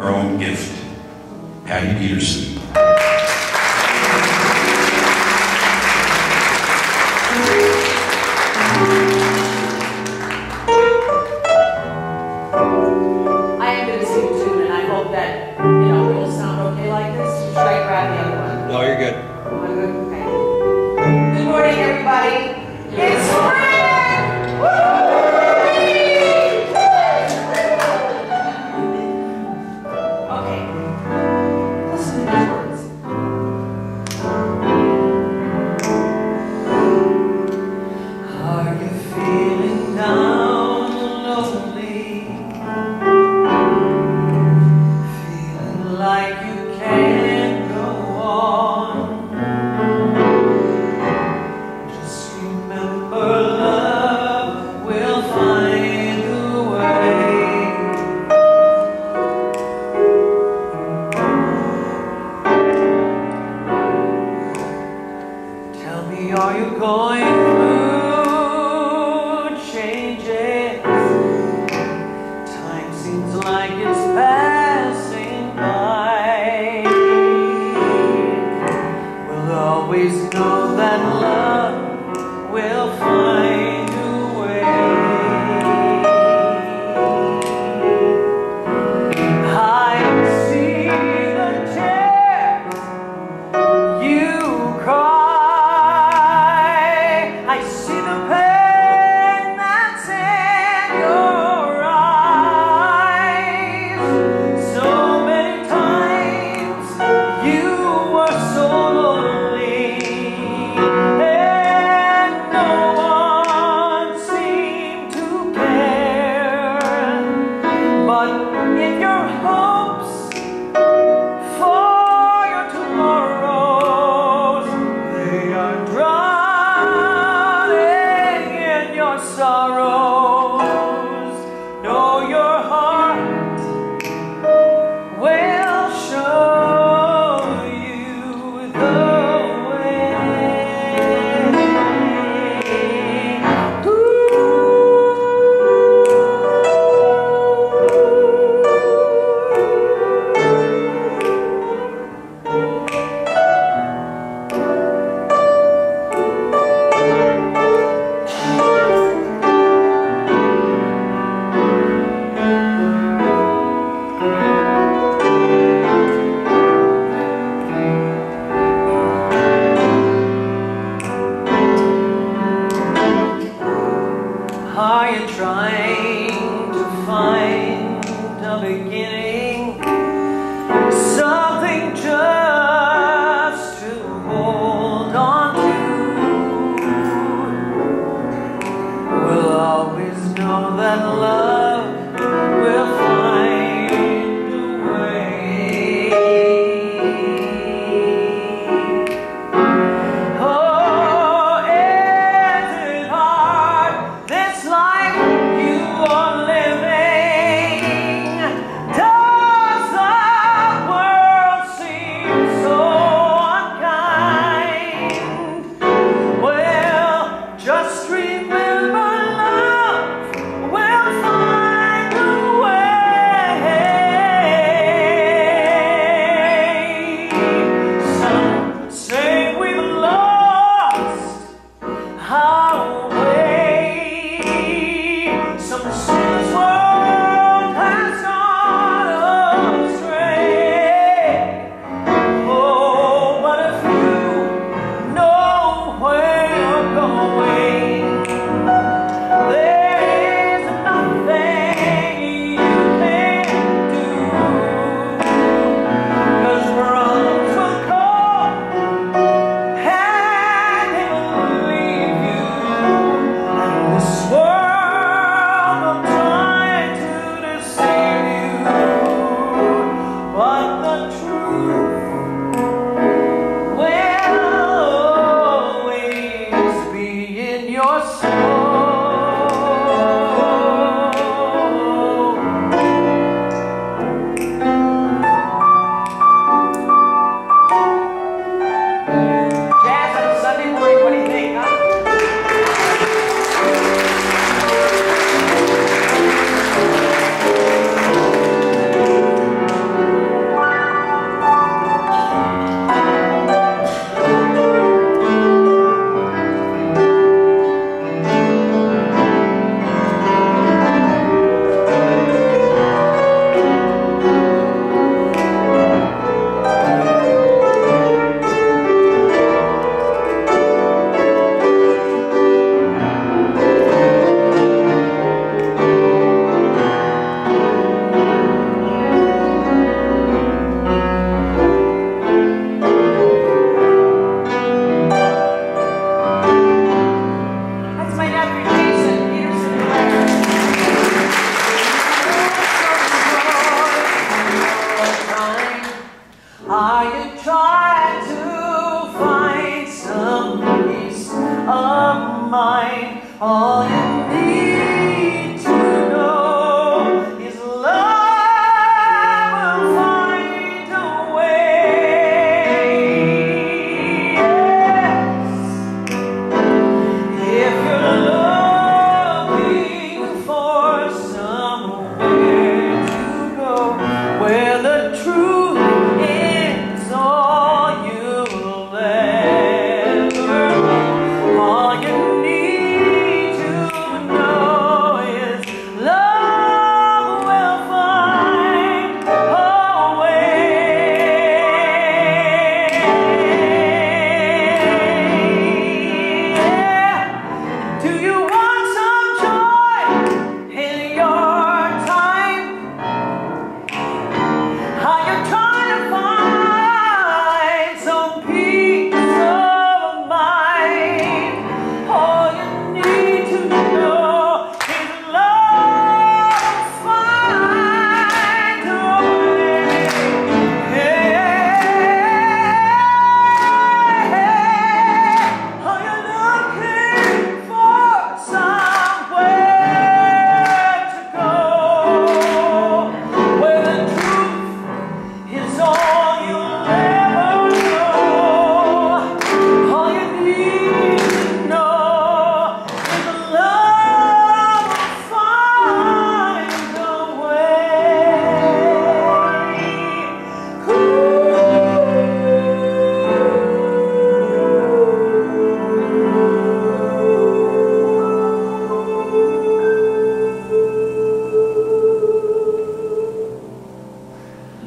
Our own gift, Patty Peterson. I am going to sing a tune, and I hope that, it will sound okay like this. Should I grab the other one? No, you're good. I'm good? Okay. Good morning, everybody. It's spring! Woo! Okay. Listen to these words. Are you feeling down and lonely? Feeling like you can't go on? Just remember, love will find a way. Tell me, are you going through changes? Time seems like it's passing by. We'll always know that love will find a way. I see the tears you cry. I see the pain that's in your eyes. So many times you were so lonely.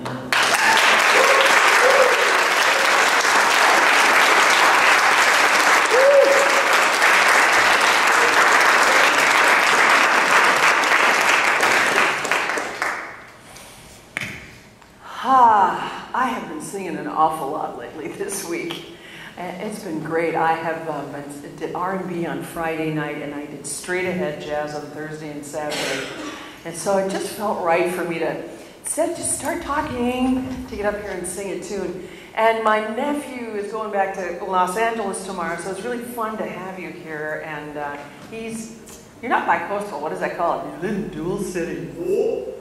I have been singing an awful lot lately this week. It's been great. I have did R&B on Friday night, and I did straight ahead jazz on Thursday and Saturday. And so it just felt right for me to instead just start talking, to get up here and sing a tune. And my nephew is going back to Los Angeles tomorrow, so it's really fun to have you here. And you're not bi-coastal, what is that called? You live in Dual City. You're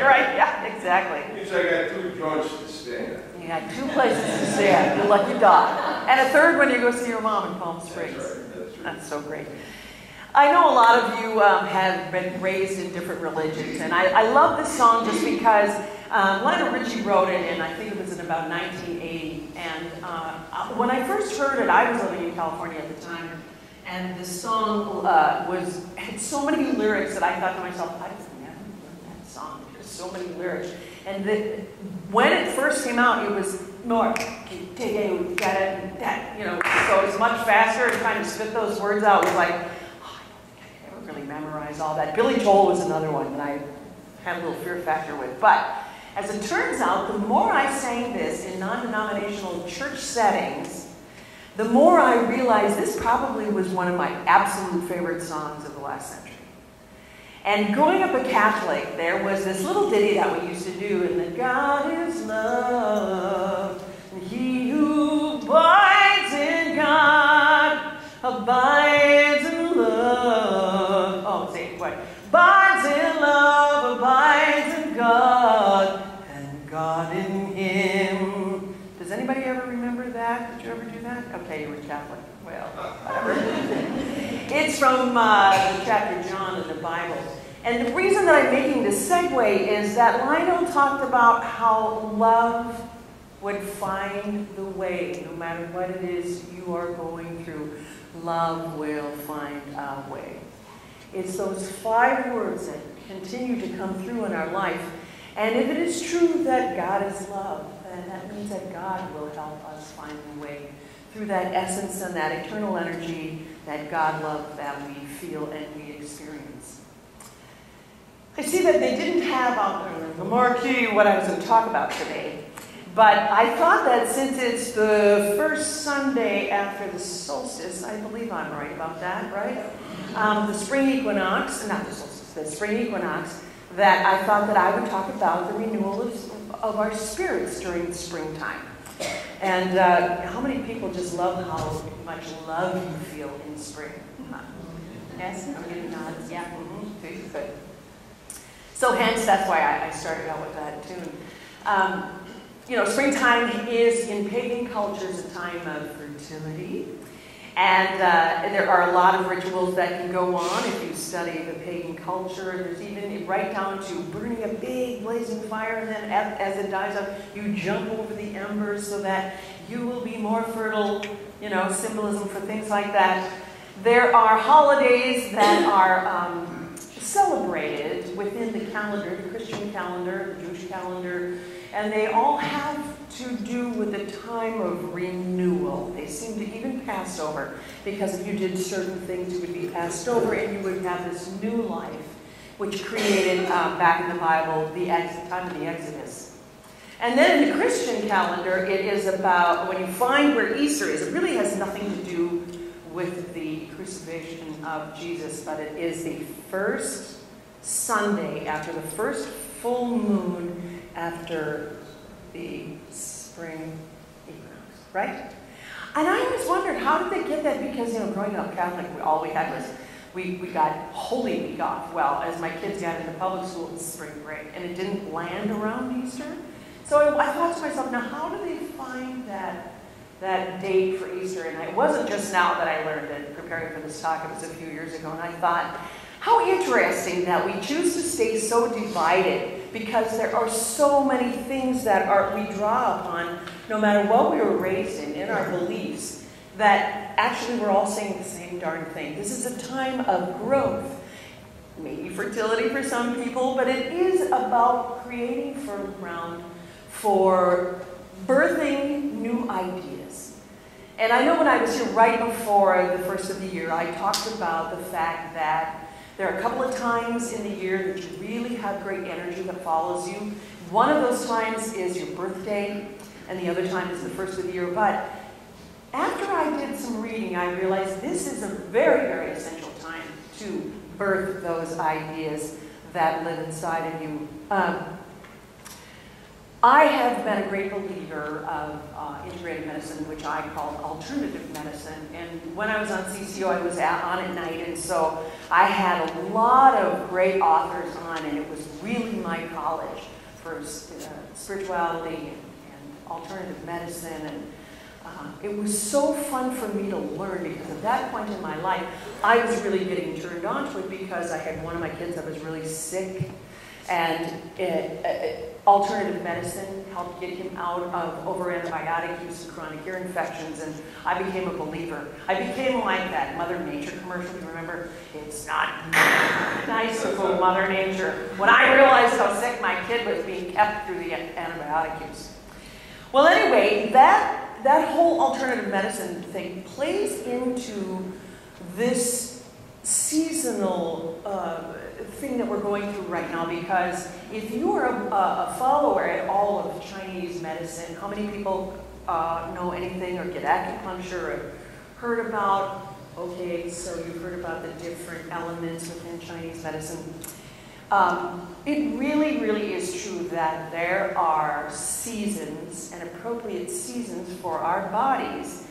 right, yeah, exactly. Means I got 2 joints to stay at. You got 2 places to stay at, you're lucky dog. And a third when you go see your mom in Palm Springs. That's right. That's so great. I know a lot of you have been raised in different religions, and I love this song just because Lionel Richie wrote it, and I think it was in about 1980. And when I first heard it, I was living in California at the time, and the song had so many lyrics that I thought to myself, I've never heard that song. There's so many lyrics. And when it first came out, it was more, so it was much faster, and trying to spit those words out was like, I don't think I could ever really memorize all that. Billy Joel was another one that I had a little fear factor with. But as it turns out, the more I sang this in non-denominational church settings, the more I realized this probably was one of my absolute favorite songs of the last century. And growing up a Catholic, there was this little ditty that we used to do, and that God is love, and he who abides in God abides in love. Oh, say it, what? Abides in love, abides in God, and God in him. Does anybody ever remember that? Did you ever do that? Okay, you were Catholic. Well, whatever. It's from the chapter John in the Bible. And the reason that I'm making this segue is that Lionel talked about how love would find the way. No matter what it is you are going through, love will find a way. It's those 5 words that continue to come through in our life. And if it is true that God is love, then that means that God will help us find the way through that essence and that eternal energy, that God love that we feel and we experience. I see that they didn't have on the marquee what I was going to talk about today, but I thought that since it's the first Sunday after the solstice, I believe I'm right about that, right? The spring equinox, not the solstice, the spring equinox, that I thought that I would talk about the renewal of our spirits during the springtime. And how many people just love how much love you feel in spring? Yes? I'm getting nods. Yeah. Mm-hmm. Good. So hence, that's why I started out with that tune. Springtime is, in pagan cultures, a time of fertility. And there are a lot of rituals that can go on if you study the pagan culture. There's even right down to burning a big blazing fire, and then as it dies out, you jump over the embers so that you will be more fertile, symbolism for things like that. There are holidays that are celebrated within the calendar, the Christian calendar, the Jewish calendar, and they all have to do with the time of renewal. They seem to even pass over, because if you did certain things, you would be passed over and you would have this new life, which created, back in the Bible, the time of the Exodus. And then in the Christian calendar, it is about, when you find where Easter is, it really has nothing to do with the crucifixion of Jesus, but it is the first Sunday after the first full moon after the spring equinox, right? And I always wondered, how did they get that? Because, growing up Catholic, all we had was, we got Holy Week off. Well, as my kids got into public school, it was spring break, and it didn't land around Easter. So I thought to myself, now how do they find that date for Easter? And it wasn't just now that I learned it, preparing for this talk, it was a few years ago, and I thought, how interesting that we choose to stay so divided, because there are so many things that we draw upon, no matter what we were raised in our beliefs, that actually we're all saying the same darn thing. This is a time of growth. maybe fertility for some people, but it is about creating fertile ground for birthing new ideas. And I know when I was here right before the first of the year, I talked about the fact that there are a couple of times in the year that you really have great energy that follows you. One of those times is your birthday, and the other time is the first of the year. But after I did some reading, I realized this is a very, very essential time to birth those ideas that live inside of you. I have been a great believer of integrated medicine, which I call alternative medicine. And when I was on CCO, I was on at night, and so I had a lot of great authors on, and it was really my college for spirituality and alternative medicine. And it was so fun for me to learn, because at that point in my life, I was really getting turned on to it because I had one of my kids that was really sick. And alternative medicine helped get him out of over-antibiotic use and chronic ear infections, and I became a believer. I became like that Mother Nature commercial. You remember? It's not nice to fool Mother Nature. When I realized how sick my kid was being kept through the antibiotic use. Well, anyway, that whole alternative medicine thing plays into this seasonal thing that we're going through right now, because if you are a follower at all of Chinese medicine, how many people know anything or get acupuncture or heard about? Okay, so you've heard about the different elements within Chinese medicine. It really, really is true that there are seasons and appropriate seasons for our bodies.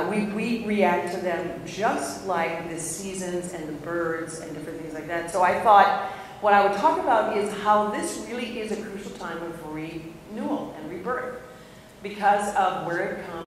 We react to them just like the seasons and the birds and different things like that. So I thought what I would talk about is how this really is a crucial time of renewal and rebirth because of where it comes